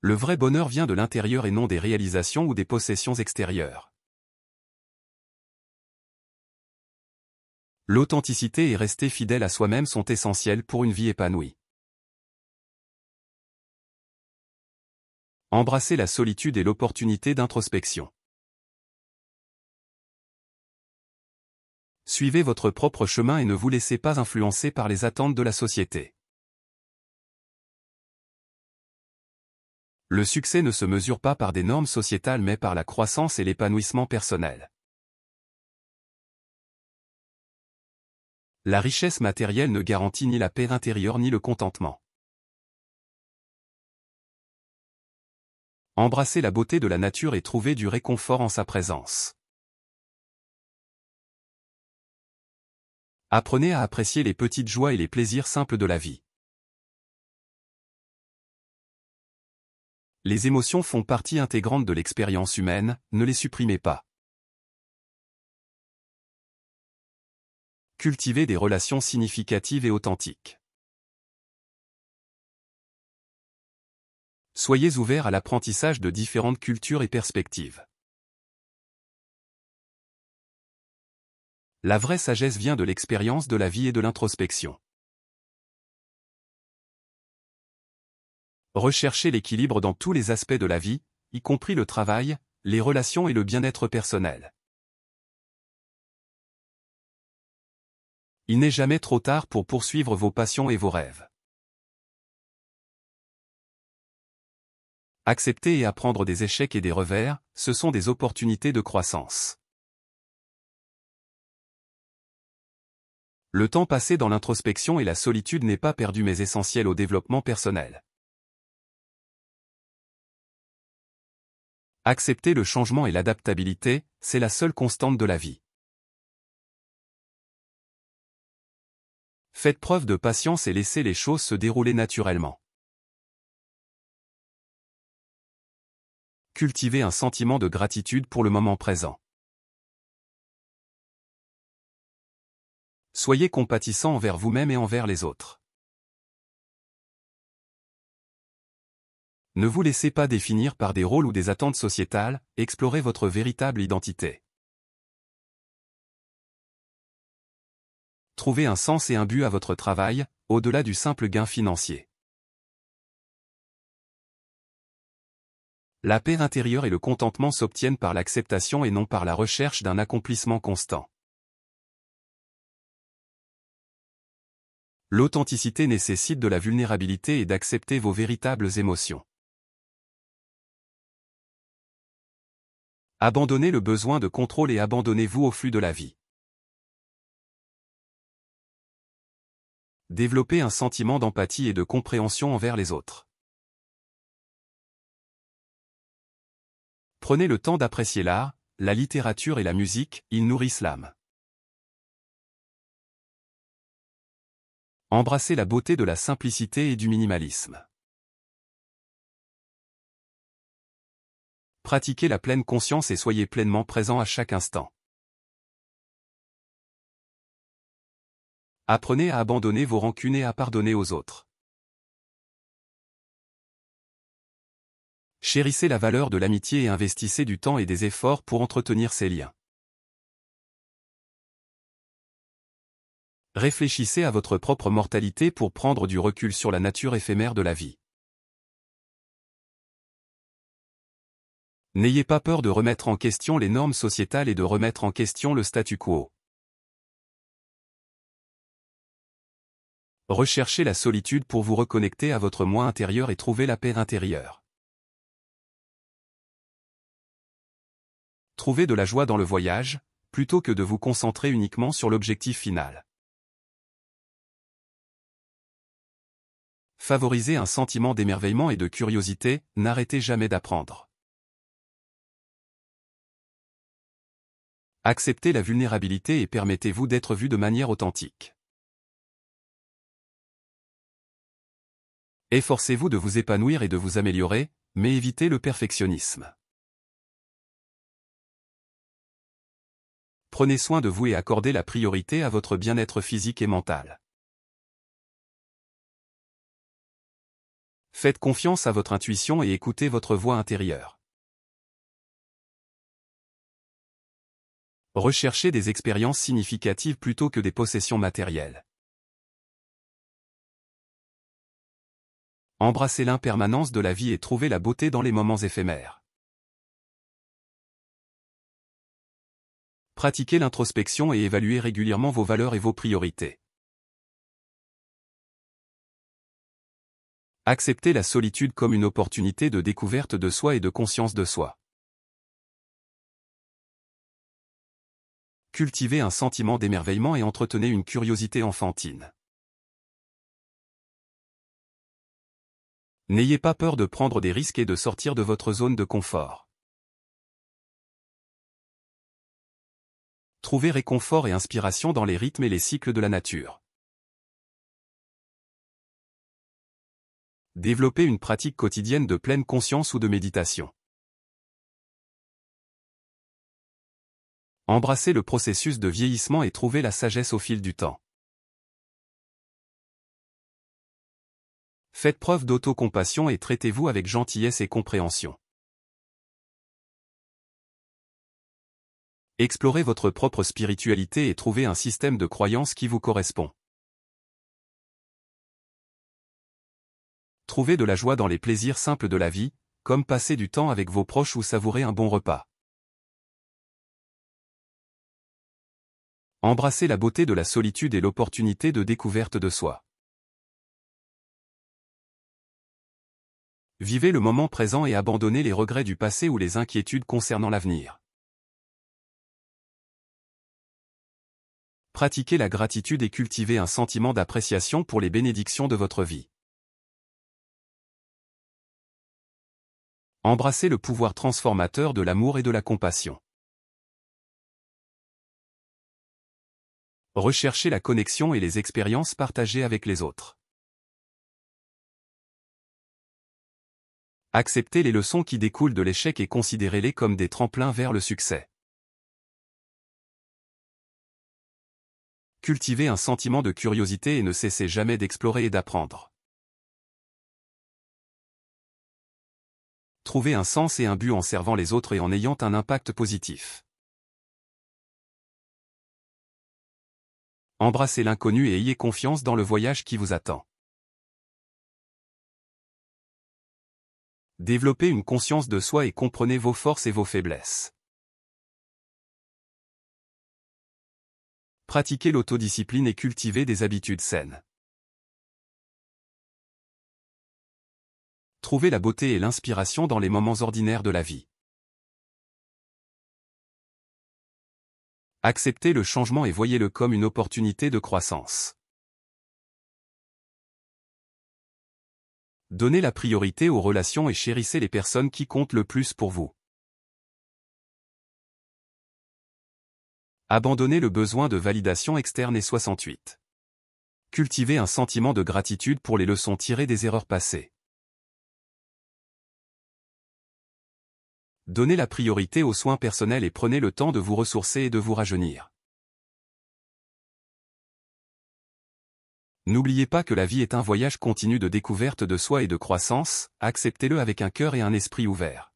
Le vrai bonheur vient de l'intérieur et non des réalisations ou des possessions extérieures. L'authenticité et rester fidèle à soi-même sont essentiels pour une vie épanouie. Embrassez la solitude et l'opportunité d'introspection. Suivez votre propre chemin et ne vous laissez pas influencer par les attentes de la société. Le succès ne se mesure pas par des normes sociétales mais par la croissance et l'épanouissement personnel. La richesse matérielle ne garantit ni la paix intérieure ni le contentement. Embrassez la beauté de la nature et trouvez du réconfort en sa présence. Apprenez à apprécier les petites joies et les plaisirs simples de la vie. Les émotions font partie intégrante de l'expérience humaine, ne les supprimez pas. Cultivez des relations significatives et authentiques. Soyez ouverts à l'apprentissage de différentes cultures et perspectives. La vraie sagesse vient de l'expérience de la vie et de l'introspection. Recherchez l'équilibre dans tous les aspects de la vie, y compris le travail, les relations et le bien-être personnel. Il n'est jamais trop tard pour poursuivre vos passions et vos rêves. Accepter et apprendre des échecs et des revers, ce sont des opportunités de croissance. Le temps passé dans l'introspection et la solitude n'est pas perdu mais essentiel au développement personnel. Accepter le changement et l'adaptabilité, c'est la seule constante de la vie. Faites preuve de patience et laissez les choses se dérouler naturellement. Cultivez un sentiment de gratitude pour le moment présent. Soyez compatissant envers vous-même et envers les autres. Ne vous laissez pas définir par des rôles ou des attentes sociétales, explorez votre véritable identité. Trouvez un sens et un but à votre travail, au-delà du simple gain financier. La paix intérieure et le contentement s'obtiennent par l'acceptation et non par la recherche d'un accomplissement constant. L'authenticité nécessite de la vulnérabilité et d'accepter vos véritables émotions. Abandonnez le besoin de contrôle et abandonnez-vous au flux de la vie. Développez un sentiment d'empathie et de compréhension envers les autres. Prenez le temps d'apprécier l'art, la littérature et la musique, ils nourrissent l'âme. Embrassez la beauté de la simplicité et du minimalisme. Pratiquez la pleine conscience et soyez pleinement présent à chaque instant. Apprenez à abandonner vos rancunes et à pardonner aux autres. Chérissez la valeur de l'amitié et investissez du temps et des efforts pour entretenir ces liens. Réfléchissez à votre propre mortalité pour prendre du recul sur la nature éphémère de la vie. N'ayez pas peur de remettre en question les normes sociétales et de remettre en question le statu quo. Recherchez la solitude pour vous reconnecter à votre moi intérieur et trouver la paix intérieure. Trouvez de la joie dans le voyage, plutôt que de vous concentrer uniquement sur l'objectif final. Favorisez un sentiment d'émerveillement et de curiosité, n'arrêtez jamais d'apprendre. Acceptez la vulnérabilité et permettez-vous d'être vu de manière authentique. Efforcez-vous de vous épanouir et de vous améliorer, mais évitez le perfectionnisme. Prenez soin de vous et accordez la priorité à votre bien-être physique et mental. Faites confiance à votre intuition et écoutez votre voix intérieure. Recherchez des expériences significatives plutôt que des possessions matérielles. Embrassez l'impermanence de la vie et trouvez la beauté dans les moments éphémères. Pratiquez l'introspection et évaluez régulièrement vos valeurs et vos priorités. Acceptez la solitude comme une opportunité de découverte de soi et de conscience de soi. Cultivez un sentiment d'émerveillement et entretenez une curiosité enfantine. N'ayez pas peur de prendre des risques et de sortir de votre zone de confort. Trouvez réconfort et inspiration dans les rythmes et les cycles de la nature. Développez une pratique quotidienne de pleine conscience ou de méditation. Embrassez le processus de vieillissement et trouvez la sagesse au fil du temps. Faites preuve d'autocompassion et traitez-vous avec gentillesse et compréhension. Explorez votre propre spiritualité et trouvez un système de croyance qui vous correspond. Trouvez de la joie dans les plaisirs simples de la vie, comme passer du temps avec vos proches ou savourer un bon repas. Embrassez la beauté de la solitude et l'opportunité de découverte de soi. Vivez le moment présent et abandonnez les regrets du passé ou les inquiétudes concernant l'avenir. Pratiquez la gratitude et cultivez un sentiment d'appréciation pour les bénédictions de votre vie. Embrassez le pouvoir transformateur de l'amour et de la compassion. Recherchez la connexion et les expériences partagées avec les autres. Acceptez les leçons qui découlent de l'échec et considérez-les comme des tremplins vers le succès. Cultivez un sentiment de curiosité et ne cessez jamais d'explorer et d'apprendre. Trouvez un sens et un but en servant les autres et en ayant un impact positif. Embrassez l'inconnu et ayez confiance dans le voyage qui vous attend. Développez une conscience de soi et comprenez vos forces et vos faiblesses. Pratiquez l'autodiscipline et cultivez des habitudes saines. Trouvez la beauté et l'inspiration dans les moments ordinaires de la vie. Acceptez le changement et voyez-le comme une opportunité de croissance. Donnez la priorité aux relations et chérissez les personnes qui comptent le plus pour vous. Abandonnez le besoin de validation externe et 68. Cultivez un sentiment de gratitude pour les leçons tirées des erreurs passées. Donnez la priorité aux soins personnels et prenez le temps de vous ressourcer et de vous rajeunir. N'oubliez pas que la vie est un voyage continu de découverte de soi et de croissance, acceptez-le avec un cœur et un esprit ouverts.